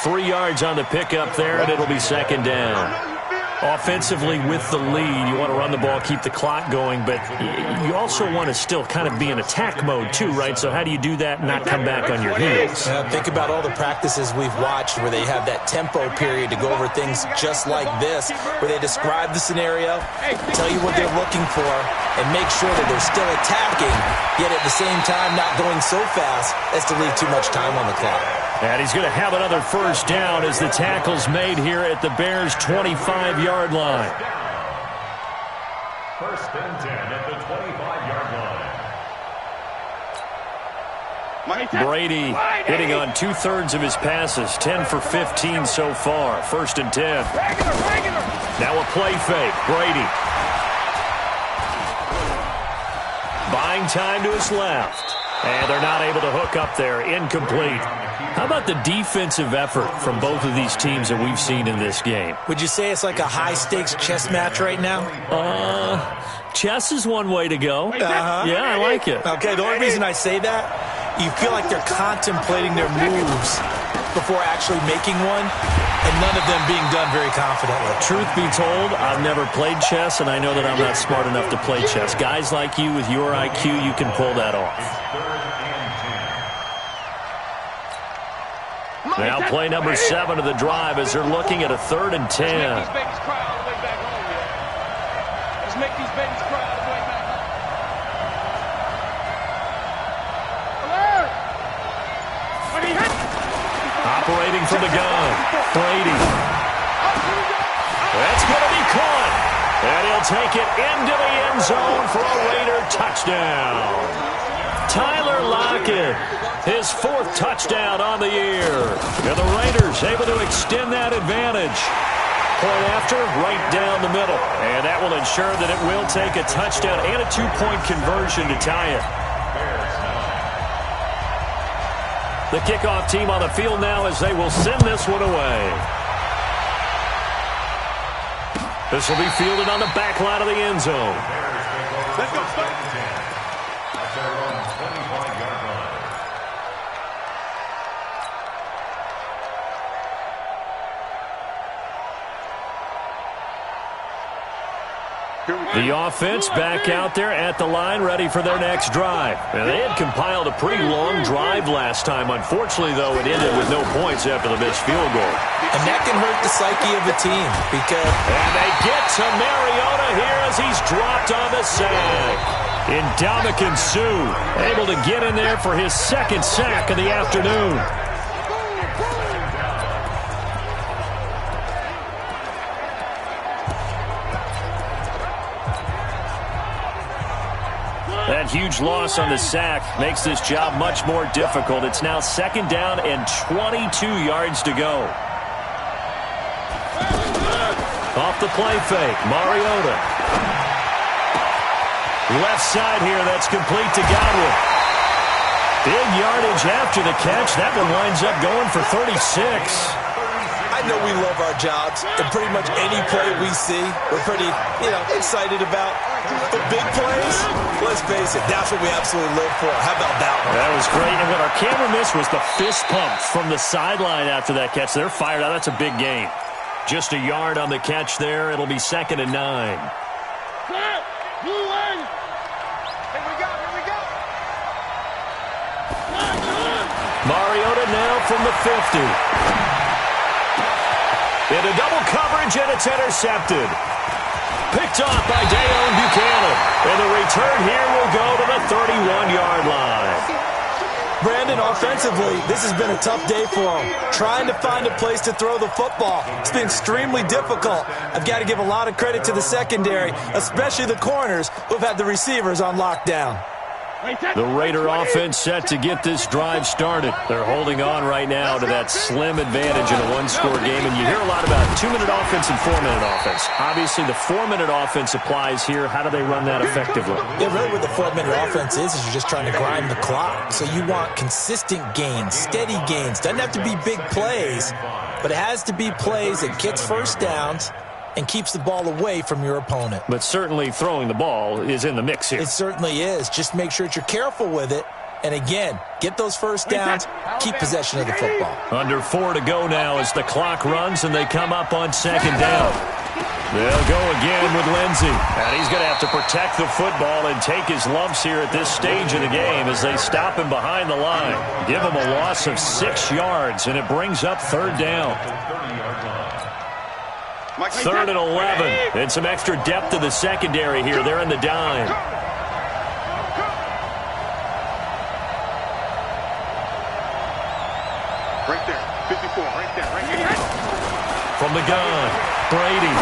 3 yards on the pickup there, and it'll be 2nd down. Offensively with the lead, you want to run the ball, keep the clock going, but you also want to still kind of be in attack mode too, right? So how do you do that and not come back on your heels? Think about all the practices we've watched where they have that tempo period to go over things just like this, where they describe the scenario, tell you what they're looking for, and make sure that they're still attacking, yet at the same time not going so fast as to leave too much time on the clock. And he's going to have another first down as the tackle's made here at the Bears' 25-yard line. 1st and 10 at the 25-yard line. Brady hitting on 2/3 of his passes, 10 for 15 so far. 1st and 10. Now a play fake. Brady. Buying time to his left. And they're not able to hook up there. Incomplete. How about the defensive effort from both of these teams that we've seen in this game? Would you say it's like a high-stakes chess match right now? Chess is one way to go. Yeah, I like it. Okay, the only reason I say that, you feel like they're contemplating their moves before actually making one, and none of them being done very confidently. Truth be told, I've never played chess, and I know that I'm not smart enough to play chess. Guys like you with your IQ, you can pull that off. Now play number 7 of the drive as they're looking at a 3rd and 10. Let's make these babies cry all the way back home, man. Let's make these babies cry all the way back home. Operating from the gun, Brady. That's going to be caught. And he'll take it into the end zone for a Raider touchdown. Tyler Lockett, his 4th touchdown on the year. And the Raiders able to extend that advantage. Point after, right down the middle. And that will ensure that it will take a touchdown and a 2-point conversion to tie it. The kickoff team on the field now as they will send this one away. This will be fielded on the back line of the end zone. Let's go, start. That's their own 25-yard line. The offense back out there at the line, ready for their next drive. And they had compiled a pretty long drive last time. Unfortunately, though, it ended with no points after the missed field goal. And that can hurt the psyche of a team because... And they get to Mariota here as he's dropped on the sack. Ndamukong Suh able to get in there for his 2nd sack of the afternoon. That huge loss on the sack makes this job much more difficult. It's now 2nd down and 22 yards to go. Off the play fake, Mariota. Left side here, that's complete to Godwin. Big yardage after the catch. That one winds up going for 36. I know we love our jobs, and pretty much any play we see, we're pretty, excited about. The big plays, let's face it, that's what we absolutely live for. How about that one? That was great, and what our camera missed was the fist pump from the sideline after that catch. They're fired out. That's a big gain. Just a yard on the catch there. It'll be 2nd and 9. Here we go. Mariota now from the 50. Into double coverage, and it's intercepted. Picked off by Dayon Buchanan. And the return here will go to the 31-yard line. Brandon, offensively, this has been a tough day for him. Trying to find a place to throw the football. It's been extremely difficult. I've got to give a lot of credit to the secondary, especially the corners who've had the receivers on lockdown. The Raider offense set to get this drive started. They're holding on right now to that slim advantage in a one-score game. And you hear a lot about 2-minute offense and 4-minute offense. Obviously, the 4-minute offense applies here. How do they run that effectively? Yeah, really what the 4-minute offense is you're just trying to grind the clock. So you want consistent gains, steady gains. Doesn't have to be big plays, but it has to be plays that gets first downs and keeps the ball away from your opponent. But certainly throwing the ball is in the mix here. It certainly is. Just make sure that you're careful with it. And again, get those first downs, keep possession of the football. Under 4 to go now as the clock runs and they come up on 2nd down. They'll go again with Lindsey. And he's going to have to protect the football and take his lumps here at this stage of the game as they stop him behind the line. Give him a loss of 6 yards, and it brings up 3rd down. 3rd and 11. And some extra depth to the secondary here. They're in the dime. Right there. 54. Right there. From the gun, Brady.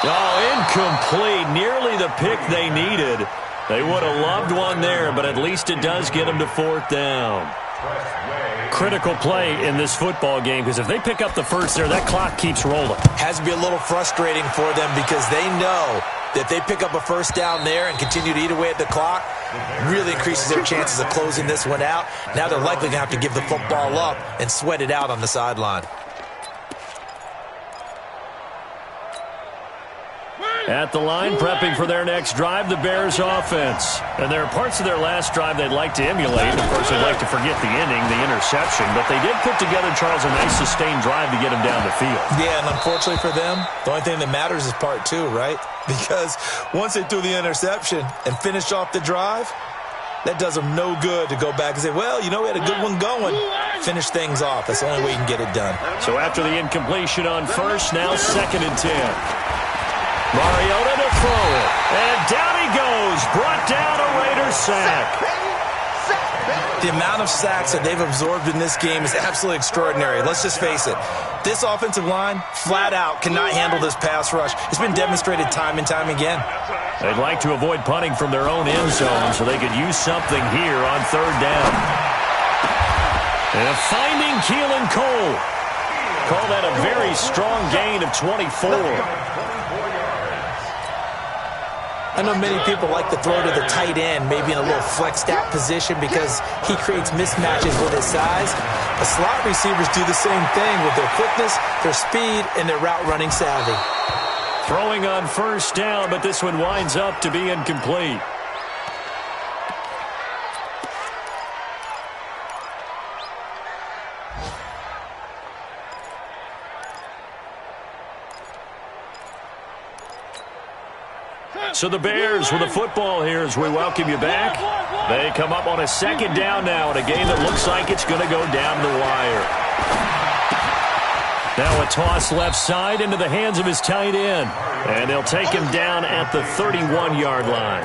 Oh, incomplete. Nearly the pick they needed. They would have loved one there, but at least it does get them to 4th down. Critical play in this football game, because if they pick up the first there, that clock keeps rolling. Has to be a little frustrating for them because they know that they pick up a first down there and continue to eat away at the clock, really increases their chances of closing this one out. Now they're likely going to have to give the football up and sweat it out on the sideline. At the line, prepping for their next drive, the Bears offense. And there are parts of their last drive they'd like to emulate. Of course, they'd like to forget the ending, the interception. But they did put together, Charles, a nice sustained drive to get them down the field. Yeah, and unfortunately for them, the only thing that matters is part 2, right? Because once they threw the interception and finished off the drive, That does him no good to go back and say, well, we had a good one going. Finish things off. That's the only way you can get it done. So after the incompletion on first, now 2nd and 10. Mariota to throw it. And down he goes. Brought down a Raiders sack. The amount of sacks that they've absorbed in this game is absolutely extraordinary. Let's just face it. This offensive line, flat out, cannot handle this pass rush. It's been demonstrated time and time again. They'd like to avoid punting from their own end zone so they could use something here on 3rd down. And finding Keelan Cole. Call that a very strong gain of 24. I know many people like to throw to the tight end, maybe in a little flexed out position because he creates mismatches with his size. But slot receivers do the same thing with their quickness, their speed, and their route running savvy. Throwing on 1st down, but this one winds up to be incomplete. So the Bears with the football here as we welcome you back. They come up on a 2nd down now in a game that looks like it's going to go down the wire. Now a toss left side into the hands of his tight end. And they'll take him down at the 31-yard line.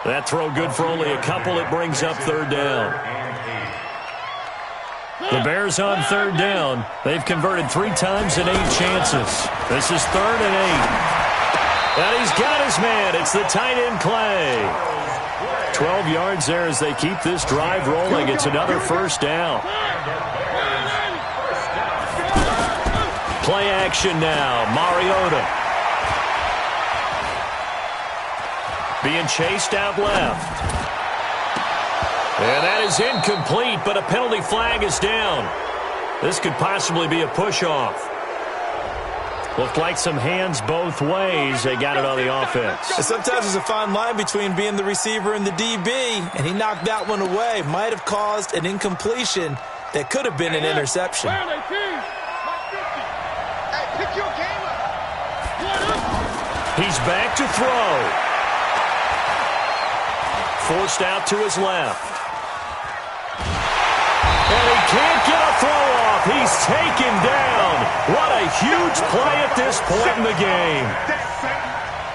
That throw good for only a couple. It brings up 3rd down. The Bears on 3rd down. They've converted 3 times in 8 chances. This is 3rd and 8. And he's got his man. It's the tight end, Clay. 12 yards there as they keep this drive rolling. It's another 1st down. Play action now. Mariota. Being chased out left. And that is incomplete, but a penalty flag is down. This could possibly be a push-off. Looked like some hands both ways. They got it on the offense. And sometimes there's a fine line between being the receiver and the DB, and he knocked that one away. Might have caused an incompletion that could have been an interception. He's back to throw. Forced out to his left. And he can't get a throw off. He's taken down. What a huge play at this point in the game.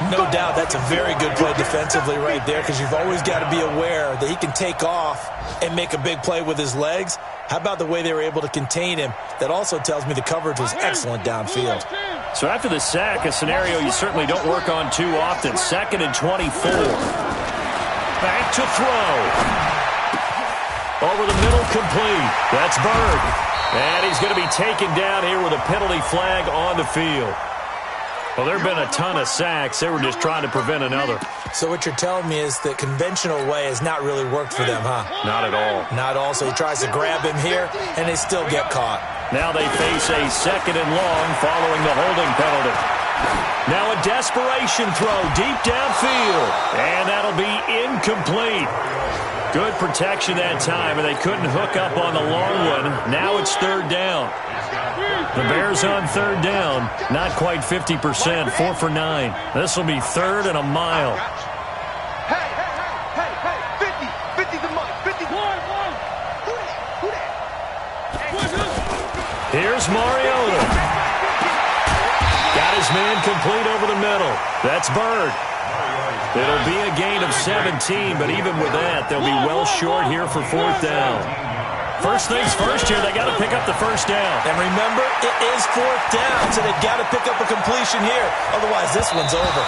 No doubt that's a very good play defensively right there because you've always got to be aware that he can take off and make a big play with his legs. How about the way they were able to contain him? That also tells me the coverage was excellent downfield. So after the sack, a scenario you certainly don't work on too often. 2nd and 24. Back to throw. Over the middle, complete. That's Bird. And he's going to be taken down here with a penalty flag on the field. Well, there have been a ton of sacks. They were just trying to prevent another. So what you're telling me is the conventional way has not really worked for them, huh? Not at all. Not all. So he tries to grab him here, and they still get caught. Now they face a 2nd and long following the holding penalty. Now a desperation throw deep downfield. And that'll be incomplete. Good protection that time, and they couldn't hook up on the long one. Now it's 3rd down. The Bears on 3rd down, not quite 50%, 4 for 9. This will be 3rd and a mile. Hey, 50 the mark, 50. Who that? Here's Mariota. Got his man complete over the middle. That's Bird. It'll be a gain of 17, but even with that, they'll be well short here for 4th down. First things first here, they got to pick up the 1st down. And remember, it is 4th down, so they've got to pick up a completion here. Otherwise, this one's over.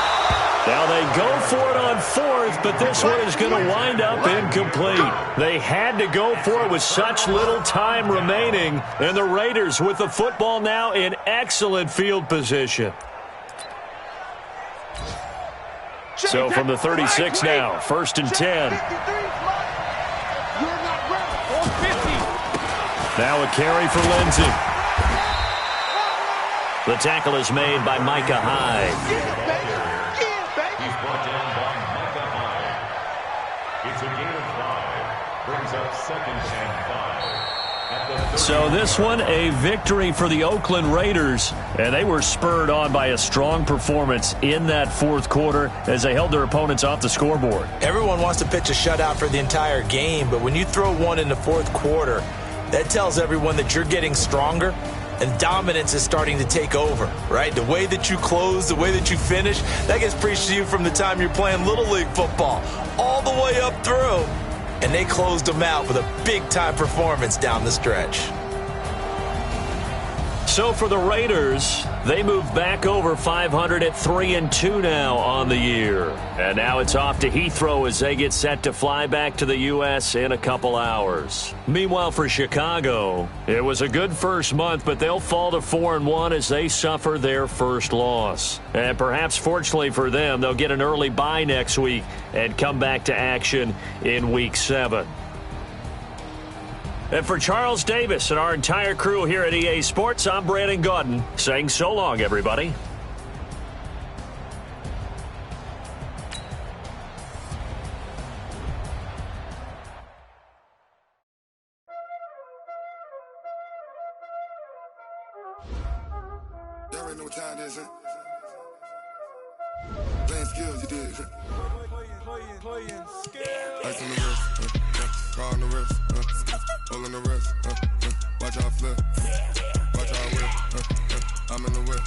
Now they go for it on 4th, but this one is going to wind up incomplete. They had to go for it with such little time remaining, and the Raiders with the football now in excellent field position. So from the 36 now, 1st and 10. Now a carry for Lindsey. The tackle is made by Micah Hyde. He's brought down by Micah Hyde. It's a gain of 5. Brings up 2nd and 5. So this one, a victory for the Oakland Raiders, and they were spurred on by a strong performance in that fourth quarter as they held their opponents off the scoreboard. Everyone wants to pitch a shutout for the entire game, but when you throw one in the fourth quarter, that tells everyone that you're getting stronger and dominance is starting to take over, right? The way that you close, the way that you finish, that gets preached to you from the time you're playing Little League football all the way up through. And they closed them out with a big-time performance down the stretch. So for the Raiders, they move back over 500 at 3-2 now on the year. And now it's off to Heathrow as they get set to fly back to the U.S. in a couple hours. Meanwhile, for Chicago, it was a good first month, but they'll fall to 4-1 as they suffer their first loss. And perhaps fortunately for them, they'll get an early bye next week and come back to action in Week 7. And for Charles Davis and our entire crew here at EA Sports, I'm Brandon Gaudin saying so long, everybody. Y'all already know what time it is, huh? Playing skills, you did. Playing skills. Ice on the wrist, car on the wrist, hole in the wrist, watch out flip, watch out whip, I'm in the whip,